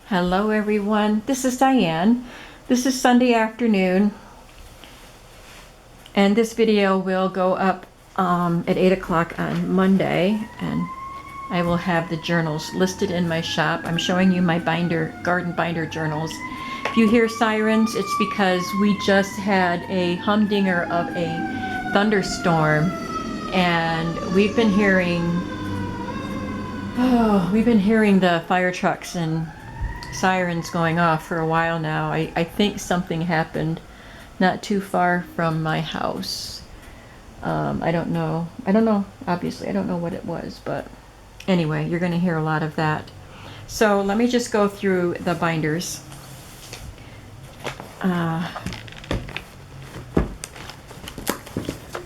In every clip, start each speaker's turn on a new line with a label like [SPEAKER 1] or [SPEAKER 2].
[SPEAKER 1] Hello everyone, this is Diane. This is Sunday afternoon and this video will go up at 8 o'clock on Monday, and I will have the journals listed in my shop. I'm showing you my garden binder journals. If you hear sirens, it's because we just had a humdinger of a thunderstorm and we've been hearing the fire trucks and sirens going off for a while now. I think something happened not too far from my house. I don't know, obviously I don't know what it was, but anyway, you're going to hear a lot of that. So let me just go through the binders.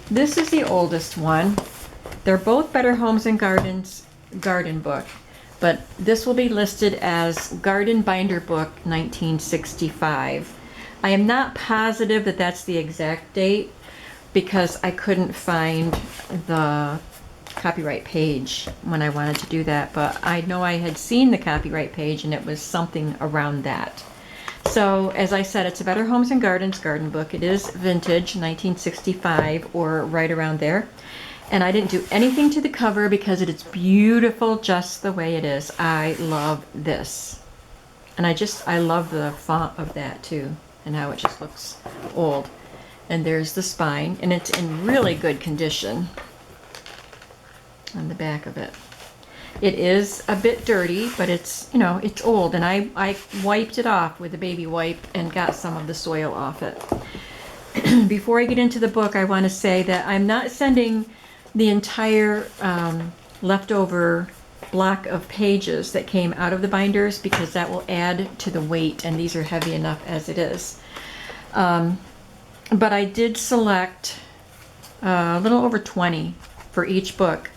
[SPEAKER 1] This is the oldest one. They're both Better Homes and Gardens garden book, but this will be listed as Garden Binder Book 1965. I am not positive that that's the exact date because I couldn't find the copyright page when I wanted to do that, but I know I had seen the copyright page and it was something around that. So as I said, it's a Better Homes and Gardens garden book. It is vintage 1965 or right around there. And I didn't do anything to the cover because it is beautiful just the way it is. I love this. And I love the font of that too, and how it just looks old. And there's the spine, and it's in really good condition on the back of it. It is a bit dirty, but it's, you know, it's old, and I wiped it off with a baby wipe and got some of the soil off it. Before I get into the book, I want to say that I'm not sending the entire leftover block of pages that came out of the binders because that will add to the weight, and these are heavy enough as it is. But I did select a little over 20 for each book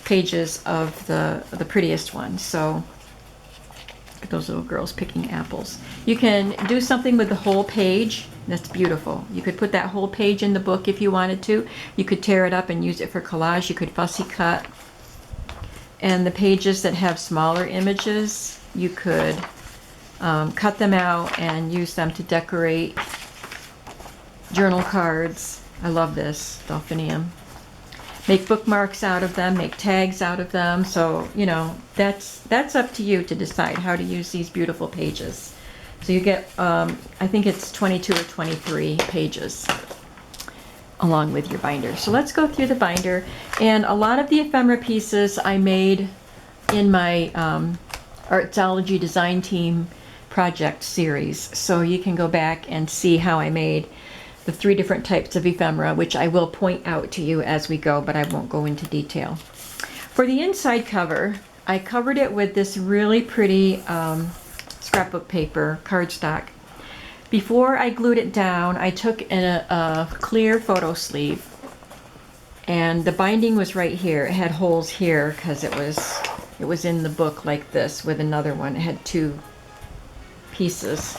[SPEAKER 1] pages of the prettiest ones. So look at those little girls picking apples. You can do something with the whole page. That's beautiful. You could put that whole page in the book if you wanted to. You could tear it up and use it for collage. You could fussy cut. And the pages that have smaller images, you could cut them out and use them to decorate journal cards. I love this delphinium. Make bookmarks out of them, make tags out of them. So, you know, that's up to you to decide how to use these beautiful pages. So you get, I think it's 22 or 23 pages along with your binder. So let's go through the binder. And a lot of the ephemera pieces I made in my Artsology Design Team project series. So you can go back and see how I made the 3 different types of ephemera, which I will point out to you as we go, but I won't go into detail. For the inside cover, I covered it with this really pretty scrapbook paper, cardstock. Before I glued it down, I took a clear photo sleeve, and the binding was right here. It had holes here because it was in the book like this with another one. It had 2 pieces.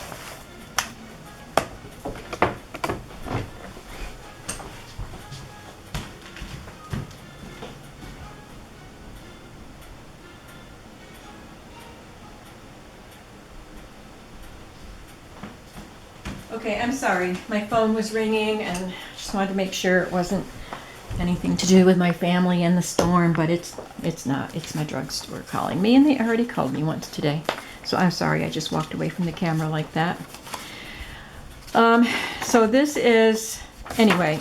[SPEAKER 1] Okay, I'm sorry. My phone was ringing and just wanted to make sure it wasn't anything to do with my family and the storm, but it's not. It's my drugstore calling me, and they already called me once today. So I'm sorry, I just walked away from the camera like that. So this is, anyway,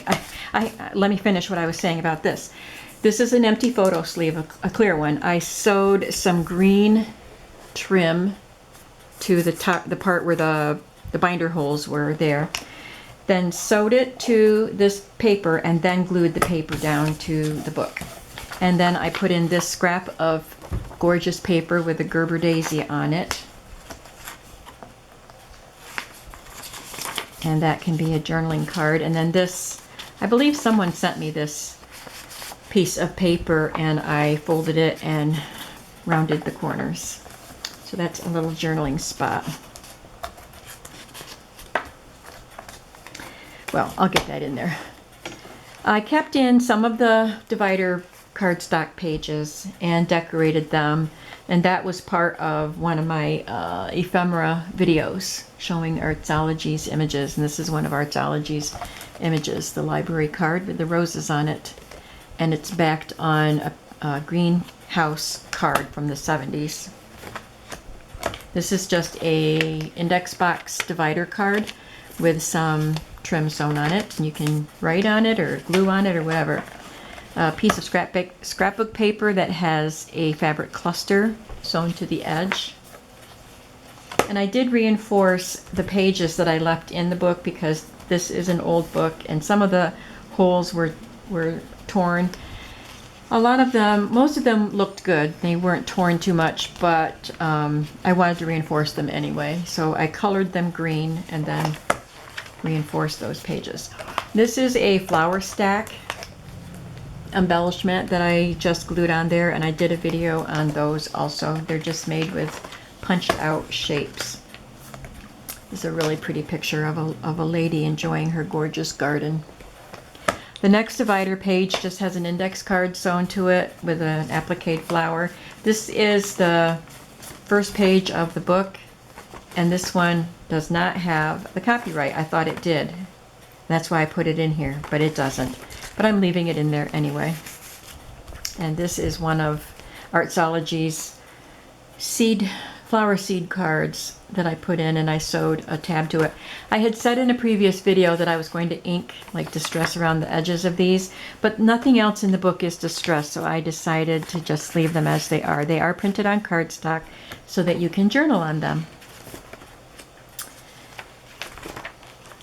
[SPEAKER 1] let me finish what I was saying about this. This is an empty photo sleeve, a clear one. I sewed some green trim to the top, the part where the binder holes were there, then sewed it to this paper and then glued the paper down to the book. And then I put in this scrap of gorgeous paper with a Gerber daisy on it. And that can be a journaling card. And then this, I believe someone sent me this piece of paper and I folded it and rounded the corners. So that's a little journaling spot. Well, I'll get that in there. I kept in some of the divider cardstock pages and decorated them. And that was part of one of my ephemera videos showing Artsology's images. And this is one of Artsology's images, the library card with the roses on it. And it's backed on a greenhouse card from the 70s. This is just a index box divider card with some trim sewn on it. And you can write on it or glue on it or whatever. A piece of scrapbook paper that has a fabric cluster sewn to the edge. And I did reinforce the pages that I left in the book because this is an old book and some of the holes were torn. A lot of them, most of them looked good. They weren't torn too much, but I wanted to reinforce them anyway. So I colored them green and then reinforced those pages. This is a flower stack embellishment that I just glued on there, and I did a video on those also. They're just made with punched out shapes. This is a really pretty picture of a lady enjoying her gorgeous garden. The next divider page just has an index card sewn to it with an applique flower. This is the first page of the book, and this one does not have the copyright. I thought it did. That's why I put it in here, but it doesn't. But I'm leaving it in there anyway. And this is one of Artsology's flower seed cards that I put in, and I sewed a tab to it. I had said in a previous video that I was going to ink like distress around the edges of these, but nothing else in the book is distress, so I decided to just leave them as they are. They are printed on cardstock so that you can journal on them.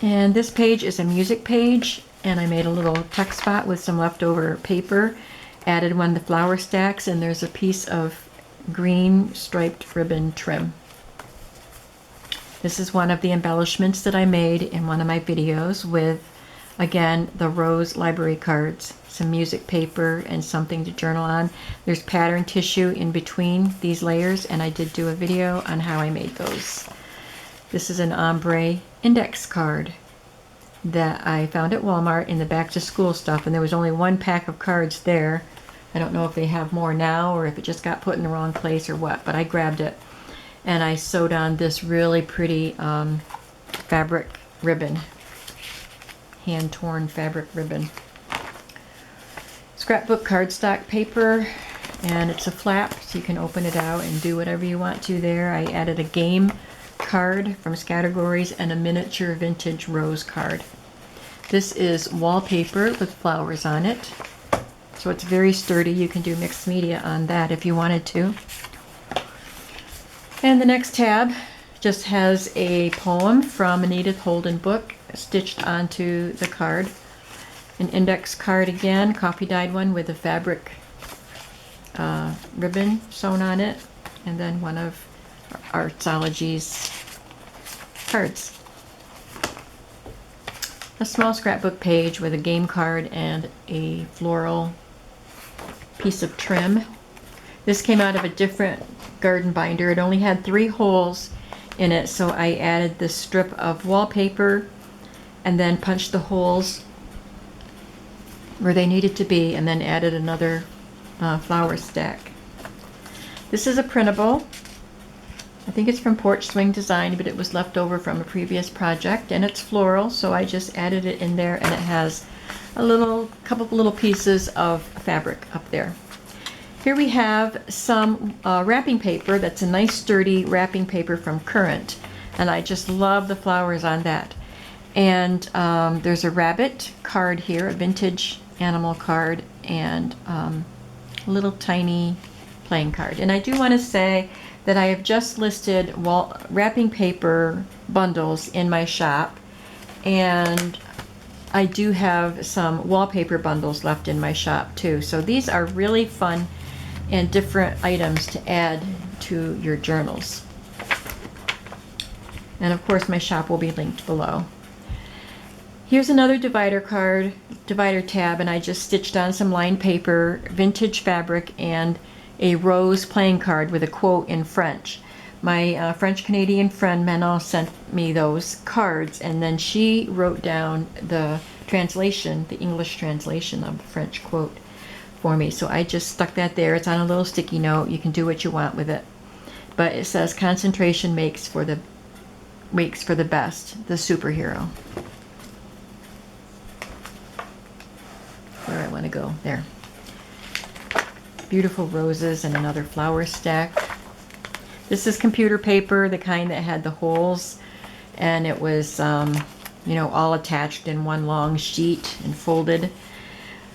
[SPEAKER 1] And this page is a music page, and I made a little tuck spot with some leftover paper, added one of the flower stacks, and there's a piece of green striped ribbon trim. This is one of the embellishments that I made in one of my videos with, again, the rose library cards, some music paper, and something to journal on. There's pattern tissue in between these layers, and I did do a video on how I made those. This is an ombre index card that I found at Walmart in the back to school stuff, and there was only one pack of cards there. I don't know if they have more now or if it just got put in the wrong place or what, but I grabbed it and I sewed on this really pretty fabric ribbon, hand-torn fabric ribbon. Scrapbook cardstock paper, and it's a flap so you can open it out and do whatever you want to there. I added a game card from Scattergories and a miniature vintage rose card. This is wallpaper with flowers on it, so it's very sturdy. You can do mixed media on that if you wanted to. And the next tab just has a poem from an Edith Holden book stitched onto the card. An index card again, coffee dyed one with a fabric ribbon sewn on it, and then one of Artsology's cards. A small scrapbook page with a game card and a floral piece of trim. This came out of a different garden binder. It only had 3 holes in it, so I added this strip of wallpaper and then punched the holes where they needed to be, and then added another flower stack. This is a printable. I think it's from Porch Swing Design, but it was left over from a previous project, and it's floral, so I just added it in there, and it has a couple little pieces of fabric up there. Here we have some wrapping paper that's a nice sturdy wrapping paper from Current, and I just love the flowers on that. And there's a rabbit card here, a vintage animal card, and a little tiny playing card. And I do want to say that I have just listed wrapping paper bundles in my shop, and I do have some wallpaper bundles left in my shop too. So these are really fun and different items to add to your journals. And of course my shop will be linked below. Here's another divider tab, and I just stitched on some lined paper, vintage fabric, and a rose playing card with a quote in French. My French-Canadian friend Manon sent me those cards, and then she wrote down the translation, the English translation of the French quote for me. So I just stuck that there. It's on a little sticky note. You can do what you want with it. But it says concentration makes for the best, the superhero. Where I want to go, there. Beautiful roses and another flower stack. This is computer paper, the kind that had the holes, and it was, you know, all attached in one long sheet and folded.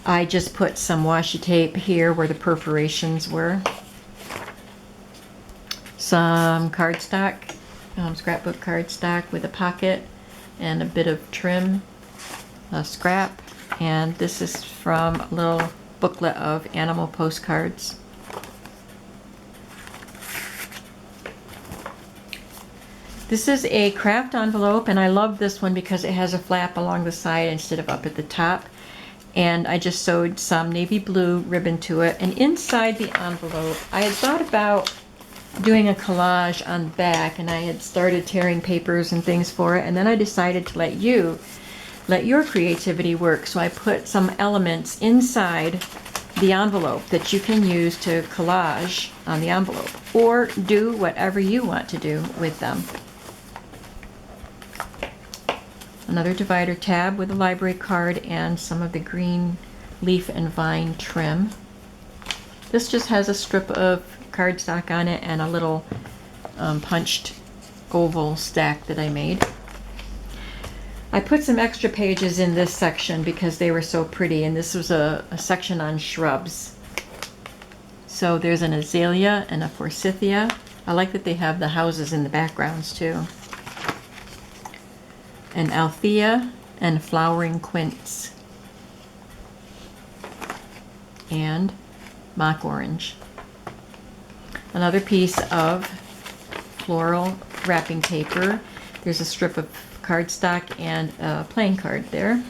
[SPEAKER 1] I just put some washi tape here where the perforations were. Some cardstock, scrapbook cardstock with a pocket and a bit of trim, scrap. And this is from a little booklet of animal postcards. This is a craft envelope, and I love this one because it has a flap along the side instead of up at the top. And I just sewed some navy blue ribbon to it. And inside the envelope, I had thought about doing a collage on the back, and I had started tearing papers and things for it, and then I decided to let your creativity work. So I put some elements inside the envelope that you can use to collage on the envelope, or do whatever you want to do with them. Another divider tab with a library card and some of the green leaf and vine trim. This just has a strip of cardstock on it and a little punched oval stack that I made. I put some extra pages in this section because they were so pretty, and this was a section on shrubs. So there's an azalea and a forsythia. I like that they have the houses in the backgrounds too. An althea and flowering quince. And mock orange. Another piece of floral wrapping paper. There's a strip of cardstock and a playing card there.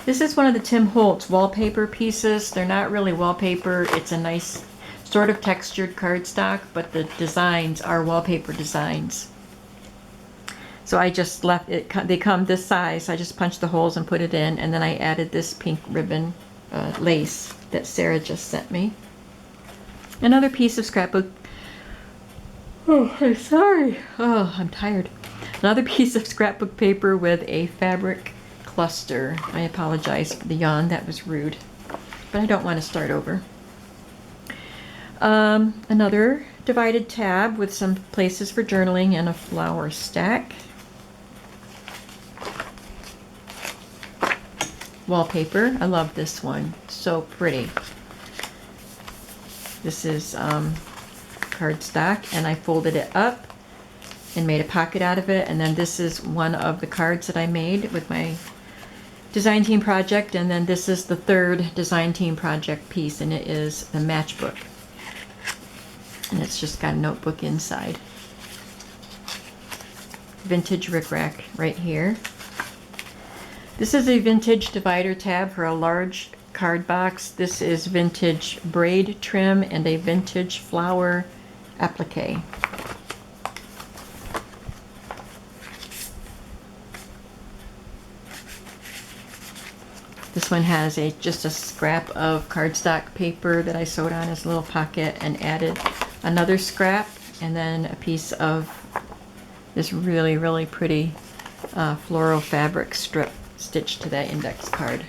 [SPEAKER 1] This is one of the Tim Holtz wallpaper pieces. They're not really wallpaper. It's a nice sort of textured cardstock, but the designs are wallpaper designs. So I just left it, they come this size. I just punched the holes and put it in, and then I added this pink ribbon lace that Sarah just sent me. Another piece of scrapbook. Oh, I'm sorry. Oh, I'm tired. Another piece of scrapbook paper with a fabric cluster. I apologize for the yawn. That was rude. But I don't want to start over. Another divided tab with some places for journaling and a flower stack. Wallpaper. I love this one. So pretty. This is cardstock, and I folded it up and made a pocket out of it. And then this is one of the cards that I made with my design team project. And then this is the third design team project piece, and it is the Matchbook. And it's just got a notebook inside. Vintage rickrack right here. This is a vintage divider tab for a large card box. This is vintage braid trim and a vintage flower applique. This one has just a scrap of cardstock paper that I sewed on as a little pocket and added another scrap, and then a piece of this really, really pretty floral fabric strip stitched to that index card.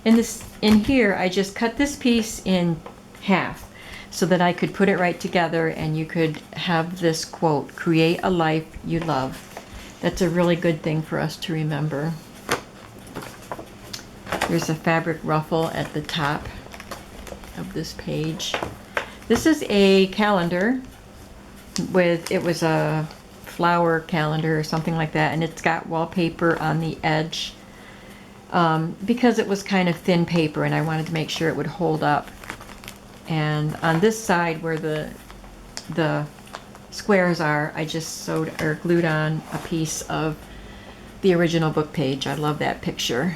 [SPEAKER 1] In here, I just cut this piece in half so that I could put it right together, and you could have this quote, "Create a life you love." That's a really good thing for us to remember. There's a fabric ruffle at the top of this page. This is a calendar it was a flower calendar or something like that, and it's got wallpaper on the edge because it was kind of thin paper and I wanted to make sure it would hold up. And on this side where the squares are, I just sewed or glued on a piece of the original book page. I love that picture.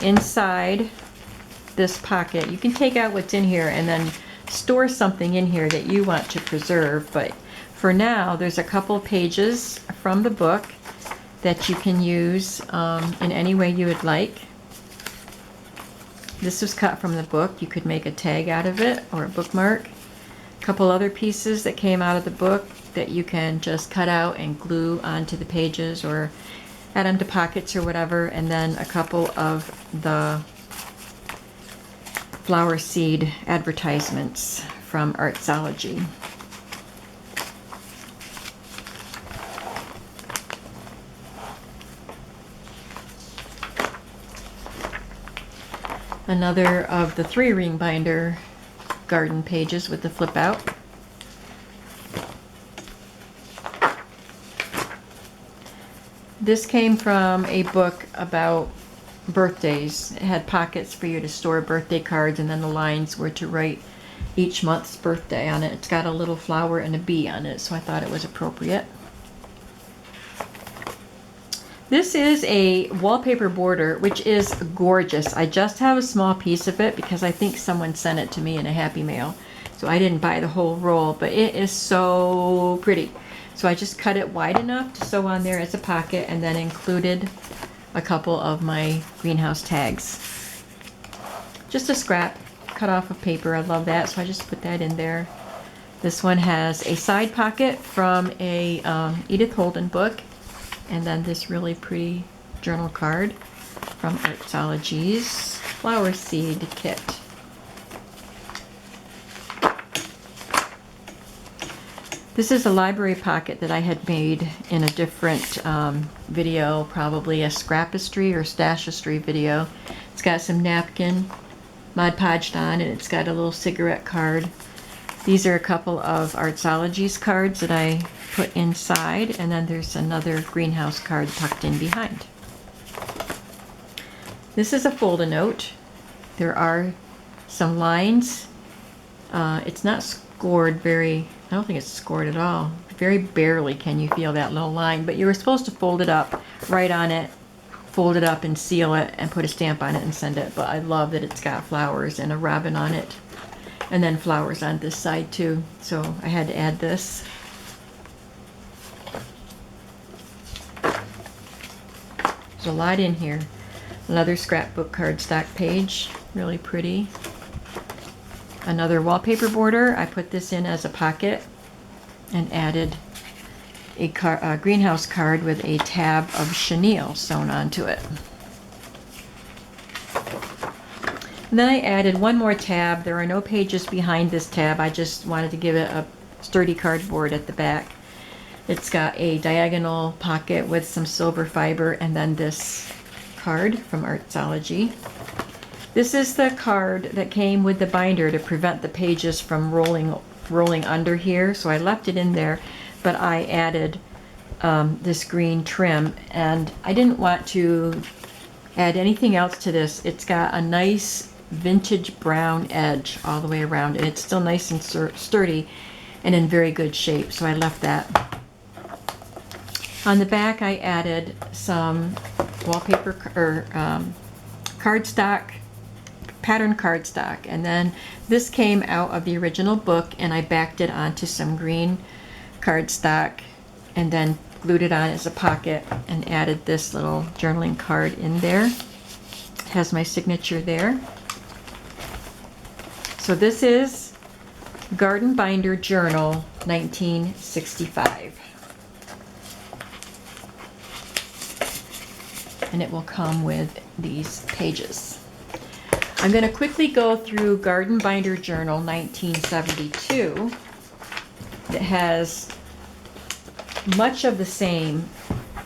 [SPEAKER 1] Inside this pocket, you can take out what's in here and then store something in here that you want to preserve, but for now there's a couple of pages from the book that you can use in any way you would like. This was cut from the book. You could make a tag out of it or a bookmark. A couple other pieces that came out of the book that you can just cut out and glue onto the pages or add them to pockets or whatever. And then a couple of the flower seed advertisements from Artsology. Another of the 3-ring binder garden pages with the flip out. This came from a book about birthdays. It had pockets for you to store birthday cards, and then the lines were to write each month's birthday on it. It's got a little flower and a bee on it, so I thought it was appropriate. This is a wallpaper border, which is gorgeous. I just have a small piece of it because I think someone sent it to me in a Happy Mail. So I didn't buy the whole roll, but it is so pretty. So I just cut it wide enough to sew on there as a pocket, and then included a couple of my greenhouse tags. Just a scrap cut off of paper. I love that, so I just put that in there. This one has a side pocket from a Edith Holden book. And then this really pretty journal card from Artsology's Flower Seed Kit. This is a library pocket that I had made in a different video, probably a scrapistry or stashistry video. It's got some napkin Mod Podged on, and it's got a little cigarette card. These are a couple of Artsology's cards that I put inside, and then there's another greenhouse card tucked in behind. This is a fold-a-note. There are some lines. It's not scored I don't think it's scored at all. Very barely can you feel that little line, but you were supposed to fold it up, write on it, fold it up and seal it and put a stamp on it and send it. But I love that it's got flowers and a robin on it. And then flowers on this side too. So I had to add this. There's a lot in here. Another scrapbook cardstock page, really pretty. Another wallpaper border. I put this in as a pocket and added a greenhouse card with a tab of chenille sewn onto it. And then I added one more tab. There are no pages behind this tab. I just wanted to give it a sturdy cardboard at the back. It's got a diagonal pocket with some silver fiber, and then this card from Artsology. This is the card that came with the binder to prevent the pages from rolling under here. So I left it in there, but I added this green trim, and I didn't want to add anything else to this. It's got a nice vintage brown edge all the way around, and it's still nice and sturdy and in very good shape, so I left that. On the back I added some wallpaper or cardstock, pattern cardstock, and then this came out of the original book, and I backed it onto some green cardstock and then glued it on as a pocket and added this little journaling card in there. It has my signature there. So this is Garden Binder Journal 1965. And it will come with these pages. I'm going to quickly go through Garden Binder Journal 1972. It has much of the same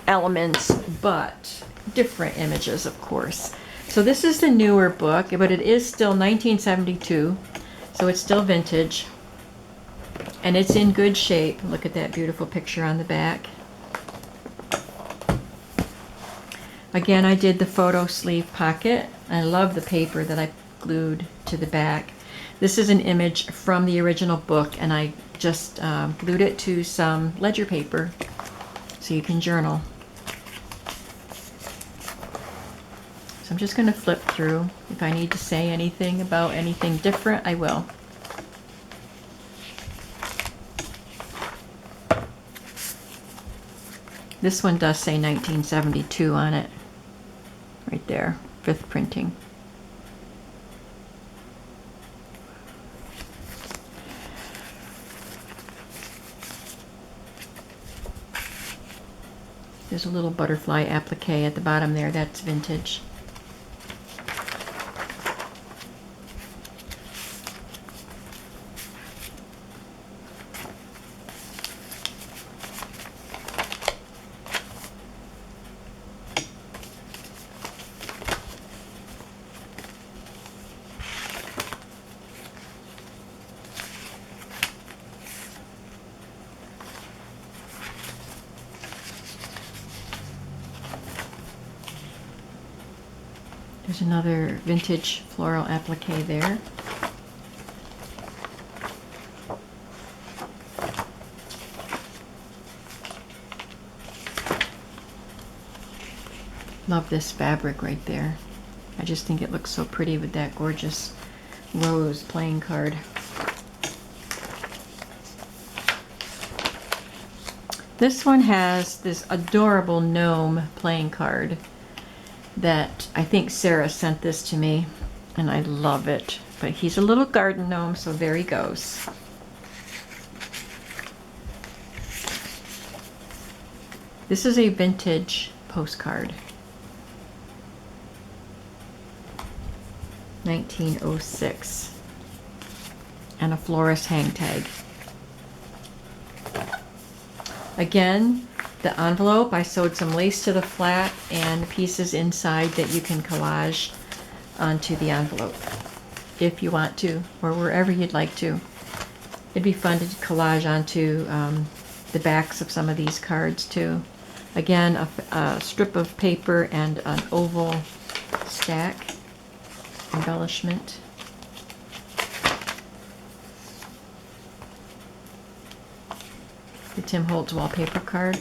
[SPEAKER 1] elements, but different images, of course. So this is the newer book, but it is still 1972, so it's still vintage, and it's in good shape. Look at that beautiful picture on the back. Again, I did the photo sleeve pocket. I love the paper that I glued to the back. This is an image from the original book, and I just glued it to some ledger paper so you can journal. So I'm just going to flip through. If I need to say anything about anything different, I will. This one does say 1972 on it. Right there, 5th printing. There's a little butterfly applique at the bottom there. That's vintage. There's another vintage floral applique there. Love this fabric right there. I just think it looks so pretty with that gorgeous rose playing card. This one has this adorable gnome playing card that I think Sarah sent this to me, and I love it. But he's a little garden gnome, so there he goes. This is a vintage postcard. 1906. And a florist hang tag. Again, the envelope, I sewed some lace to the flat and pieces inside that you can collage onto the envelope if you want to, or wherever you'd like to. It'd be fun to collage onto the backs of some of these cards too. Again, a strip of paper and an oval stack embellishment. The Tim Holtz wallpaper card.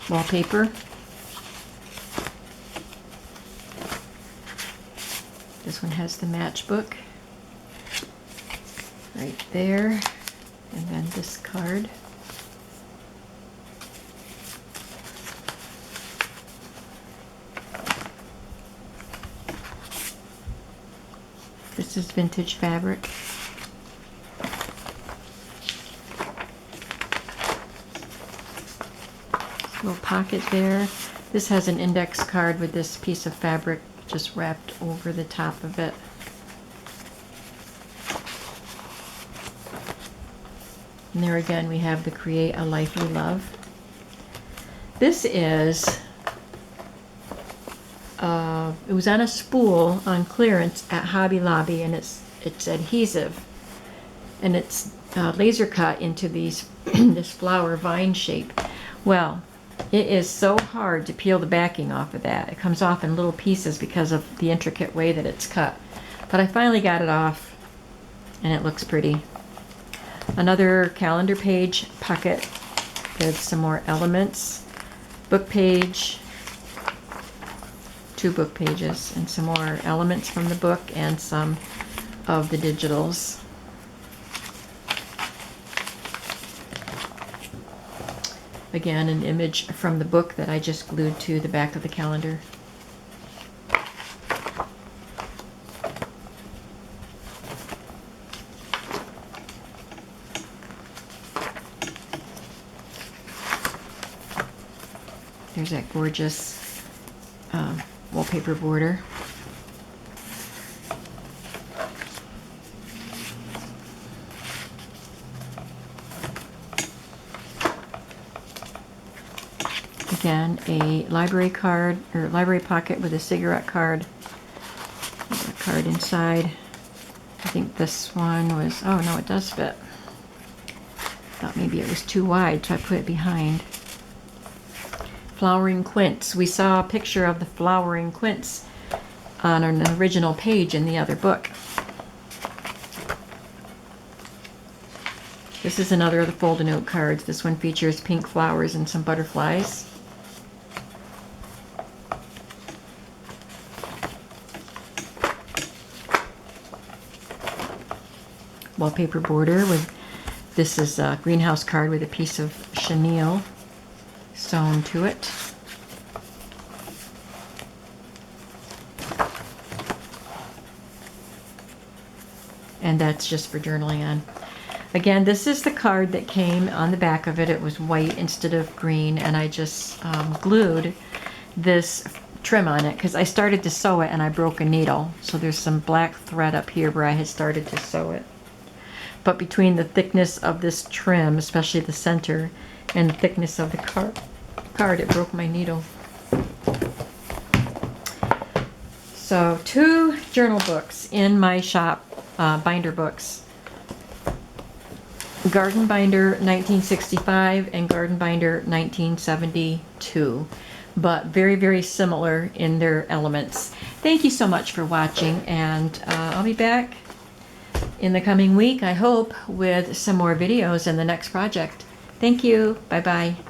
[SPEAKER 1] Wallpaper. This one has the matchbook right there, and then this card. This is vintage fabric. Little pocket there. This has an index card with this piece of fabric just wrapped over the top of it. And there again we have the Create a Life We Love. This is, it was on a spool on clearance at Hobby Lobby, and it's adhesive, and it's laser cut into these this flower vine shape. Well, it is so hard to peel the backing off of that. It comes off in little pieces because of the intricate way that it's cut. But I finally got it off, and it looks pretty. Another calendar page pocket with some more elements. Book page, 2 book pages, and some more elements from the book and some of the digitals. Again, an image from the book that I just glued to the back of the calendar. There's that gorgeous wallpaper border. Again, a library card, or library pocket with a cigarette card. There's a card inside. I think this one was, oh no, it does fit. Thought maybe it was too wide, so I put it behind. Flowering quince. We saw a picture of the flowering quince on an original page in the other book. This is another of the fold-a-note cards. This one features pink flowers and some butterflies. Wallpaper border with, this is a greenhouse card with a piece of chenille sewn to it. and that's just for journaling on. Again, this is the card that came on the back of it. It was white instead of green, and I just glued this trim on it because I started to sew it and I broke a needle. So there's some black thread up here where I had started to sew it. But between the thickness of this trim, especially the center, and the thickness of the card, it broke my needle. So 2 journal books in my shop, binder books. Garden Binder 1965 and Garden Binder 1972, but very, very similar in their elements. Thank you so much for watching, and I'll be back in the coming week, I hope, with some more videos in the next project. Thank you. Bye-bye.